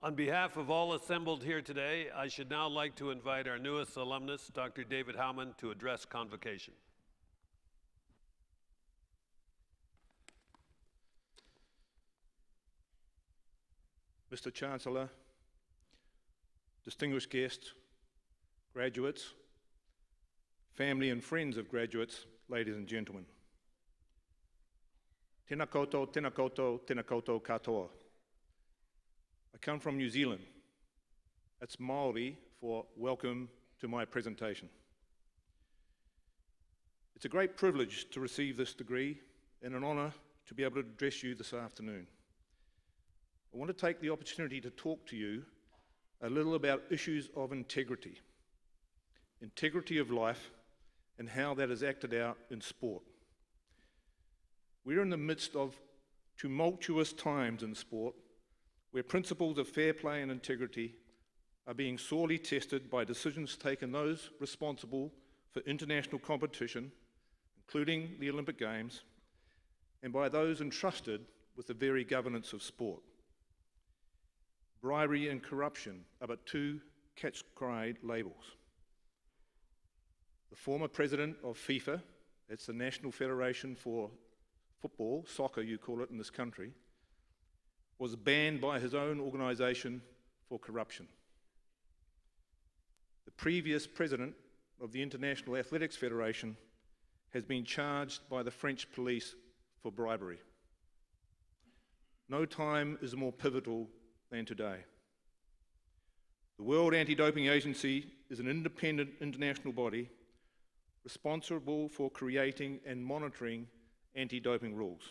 On behalf of all assembled here today, I should now like to invite our newest alumnus, Dr. David Howman, to address Convocation. Mr. Chancellor, distinguished guests, graduates, family and friends of graduates, ladies and gentlemen. Tēnā koutou, tēnā koutou, tēnā koutou katoa. I come from New Zealand. That's Māori for welcome to my presentation. It's a great privilege to receive this degree and an honour to be able to address you this afternoon. I want to take the opportunity to talk to you a little about issues of integrity of life, and how that is acted out in sport. We're in the midst of tumultuous times in sport, where principles of fair play and integrity are being sorely tested by decisions taken those responsible for international competition, including the Olympic Games, and by those entrusted with the very governance of sport. Bribery and corruption are but two catch-cry labels. The former president of FIFA, that's the National Federation for Football, soccer you call it in this country, was banned by his own organisation for corruption. The previous president of the International Athletics Federation has been charged by the French police for bribery. No time is more pivotal than today. The World Anti-Doping Agency is an independent international body responsible for creating and monitoring anti-doping rules.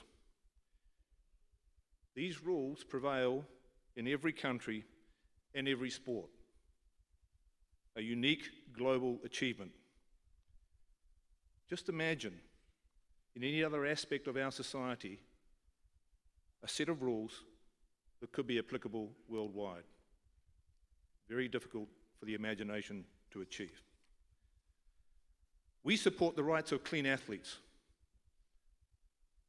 These rules prevail in every country and every sport, a unique global achievement. Just imagine, in any other aspect of our society, a set of rules that could be applicable worldwide. Very difficult for the imagination to achieve. We support the rights of clean athletes.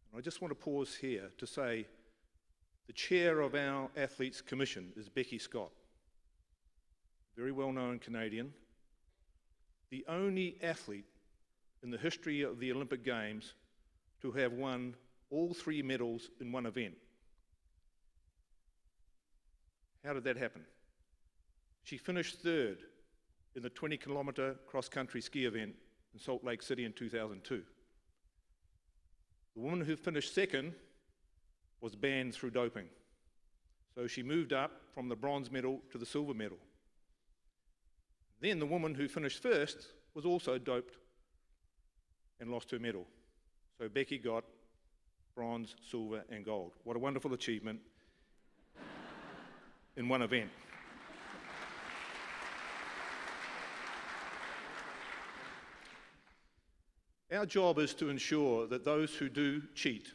And I just want to pause here to say the chair of our Athletes Commission is Becky Scott, very well-known Canadian, the only athlete in the history of the Olympic Games to have won all 3 medals in one event. How did that happen? She finished 3rd in the 20-kilometre cross-country ski event in Salt Lake City in 2002. The woman who finished 2nd was banned through doping. So she moved up from the bronze medal to the silver medal. Then the woman who finished 1st was also doped and lost her medal. So Becky got bronze, silver and gold. What a wonderful achievement in one event. Our job is to ensure that those who do cheat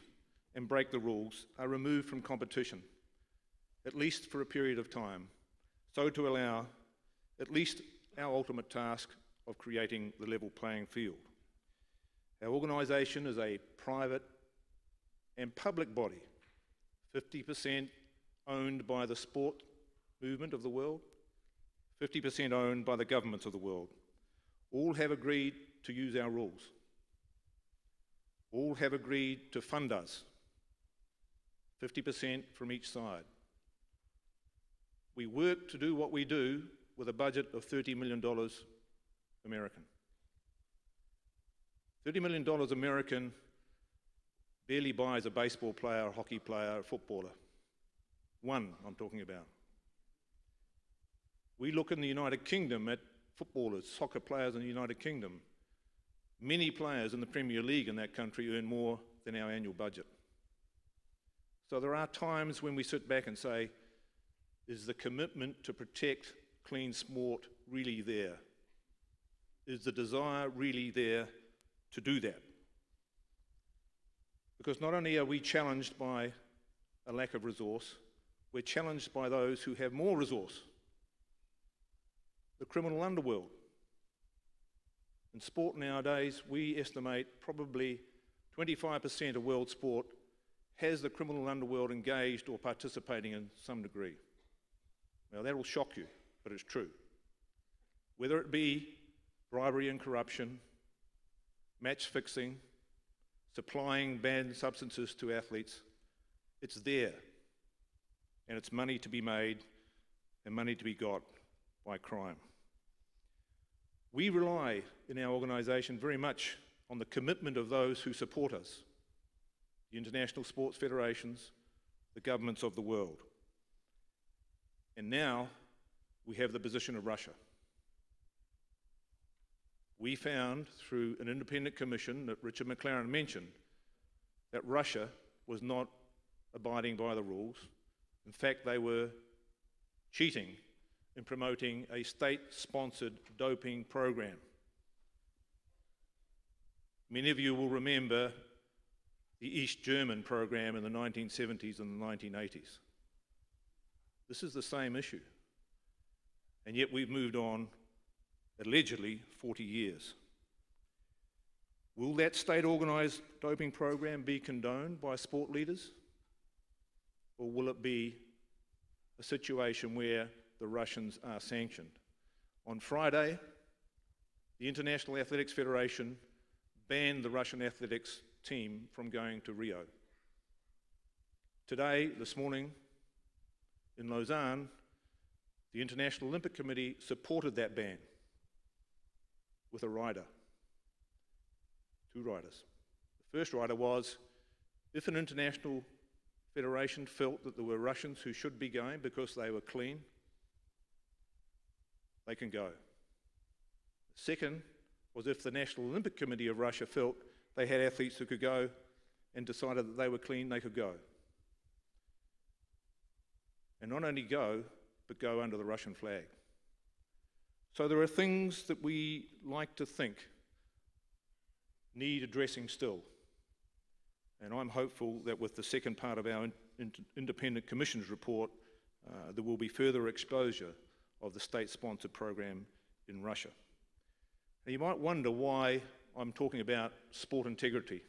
and break the rules are removed from competition, at least for a period of time, so to allow at least our ultimate task of creating the level playing field. Our organisation is a private and public body, 50% owned by the sport movement of the world, 50% owned by the governments of the world. All have agreed to use our rules. All have agreed to fund us, 50% from each side. We work to do what we do with a budget of $30 million American. $30 million American barely buys a baseball player, a hockey player, a footballer. One, I'm talking about. We look in the United Kingdom at footballers, soccer players in the United Kingdom. Many players in the Premier League in that country earn more than our annual budget. So there are times when we sit back and say, is the commitment to protect clean sport really there? Is the desire really there to do that? Because not only are we challenged by a lack of resource, we're challenged by those who have more resource. The criminal underworld. In sport nowadays, we estimate probably 25% of world sport has the criminal underworld engaged or participating in some degree. Now that will shock you, but it's true. Whether it be bribery and corruption, match fixing, supplying banned substances to athletes, it's there. And it's money to be made and money to be got by crime. We rely in our organisation very much on the commitment of those who support us, the international sports federations, the governments of the world. And now we have the position of Russia. We found through an independent commission that Richard McLaren mentioned that Russia was not abiding by the rules. In fact, they were cheating in promoting a state-sponsored doping program. Many of you will remember the East German program in the 1970s and the 1980s. This is the same issue. And yet we've moved on, allegedly, 40 years. Will that state-organised doping program be condoned by sport leaders? Or will it be a situation where the Russians are sanctioned? On Friday, the International Athletics Federation banned the Russian athletics team from going to Rio. Today, this morning, in Lausanne, the International Olympic Committee supported that ban with a rider, 2 riders. The first rider was, if an international federation felt that there were Russians who should be going because they were clean, they can go. The second was if the National Olympic Committee of Russia felt they had athletes who could go and decided that they were clean, they could go. And not only go, but go under the Russian flag. So there are things that we like to think need addressing still. And I'm hopeful that with the second part of our independent commission's report, there will be further exposure of the state-sponsored program in Russia. Now you might wonder why I'm talking about sport integrity.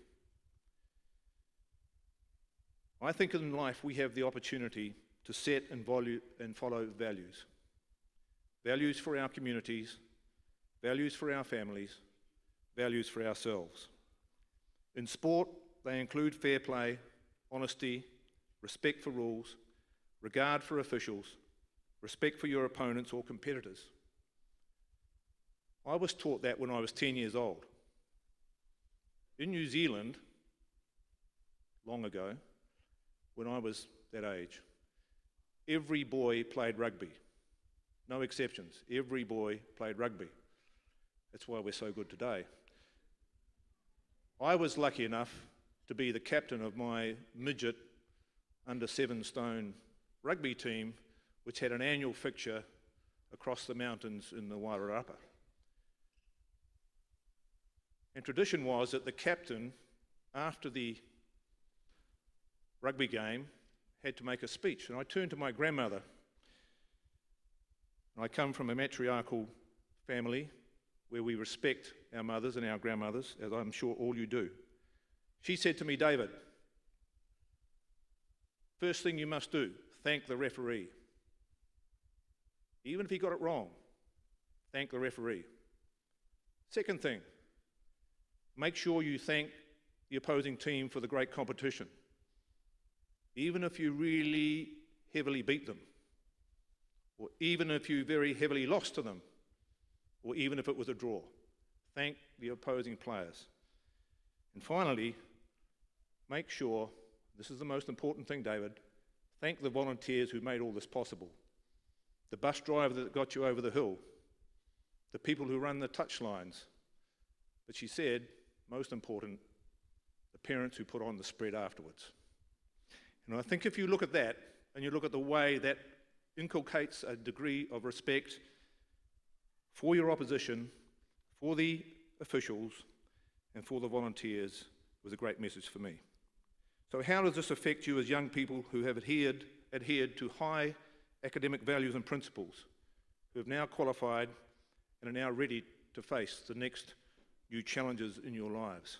I think in life we have the opportunity to set and follow values. Values for our communities, values for our families, values for ourselves. In sport, they include fair play, honesty, respect for rules, regard for officials, respect for your opponents or competitors. I was taught that when I was 10 years old. In New Zealand, long ago, when I was that age, every boy played rugby. No exceptions. Every boy played rugby. That's why we're so good today. I was lucky enough to be the captain of my midget under 7 stone rugby team, which had an annual fixture across the mountains in the Wairarapa. And tradition was that the captain, after the rugby game, had to make a speech. And I turned to my grandmother. And I come from a matriarchal family where we respect our mothers and our grandmothers, as I'm sure all you do. She said to me, David, first thing you must do, thank the referee. Even if he got it wrong, thank the referee. Second thing, make sure you thank the opposing team for the great competition, even if you really heavily beat them, or even if you very heavily lost to them, or even if it was a draw. Thank the opposing players. And finally, make sure, this is the most important thing, David, thank the volunteers who made all this possible. The bus driver that got you over the hill, the people who run the touch lines. But she said, most important, the parents who put on the spread afterwards. And I think if you look at that, and you look at the way that inculcates a degree of respect for your opposition, for the officials, and for the volunteers, it was a great message for me. So how does this affect you as young people who have adhered to high academic values and principles, who have now qualified and are now ready to face the next new challenges in your lives?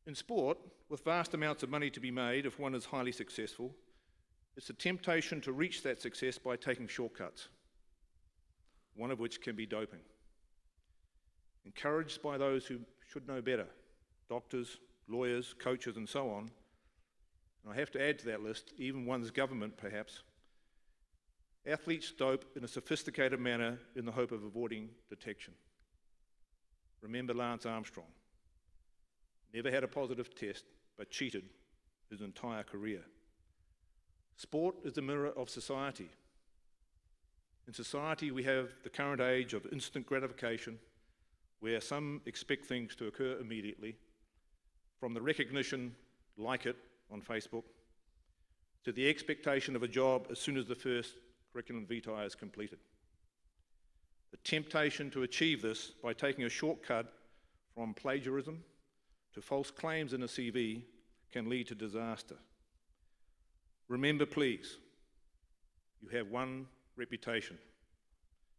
In sport, with vast amounts of money to be made if one is highly successful, It's the temptation to reach that success by taking shortcuts, one of which can be doping. Encouraged by those who should know better, doctors, lawyers, coaches, and so on, and I have to add to that list, even one's government perhaps, athletes dope in a sophisticated manner in the hope of avoiding detection. Remember Lance Armstrong. Never had a positive test, but cheated his entire career. Sport is the mirror of society. In society, we have the current age of instant gratification, where some expect things to occur immediately, from the recognition, like it, on Facebook, to the expectation of a job as soon as the first curriculum vitae is completed. The temptation to achieve this by taking a shortcut from plagiarism to false claims in a CV can lead to disaster. Remember, please, you have one reputation.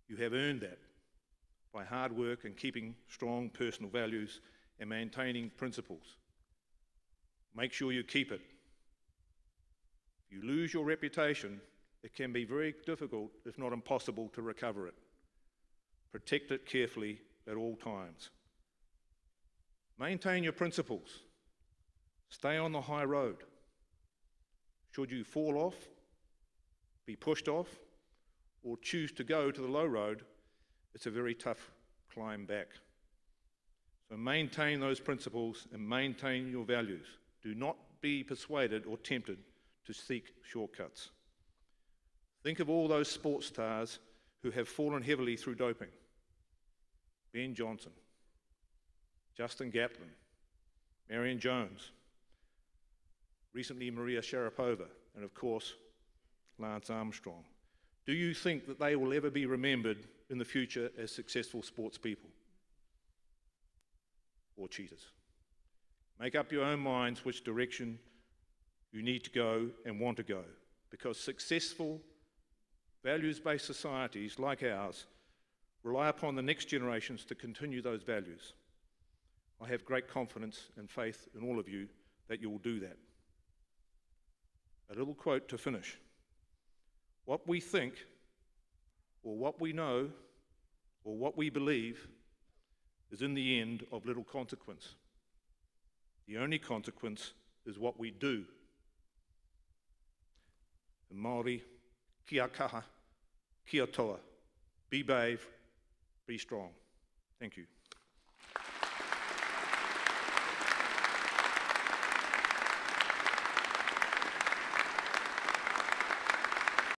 You have earned that by hard work and keeping strong personal values and maintaining principles. Make sure you keep it. If you lose your reputation, it can be very difficult, if not impossible, to recover it. Protect it carefully at all times. Maintain your principles. Stay on the high road. Should you fall off, be pushed off, or choose to go to the low road, it's a very tough climb back. So maintain those principles and maintain your values. Do not be persuaded or tempted to seek shortcuts. Think of all those sports stars who have fallen heavily through doping. Ben Johnson, Justin Gatlin, Marion Jones, recently Maria Sharapova, and of course, Lance Armstrong. Do you think that they will ever be remembered in the future as successful sports people or cheaters? Make up your own minds which direction you need to go and want to go, because successful, values-based societies like ours rely upon the next generations to continue those values. I have great confidence and faith in all of you that you will do that. A little quote to finish. What we think, or what we know, or what we believe is in the end of little consequence. The only consequence is what we do. In Māori, kia kaha, kia toa. Be brave, be strong. Thank you.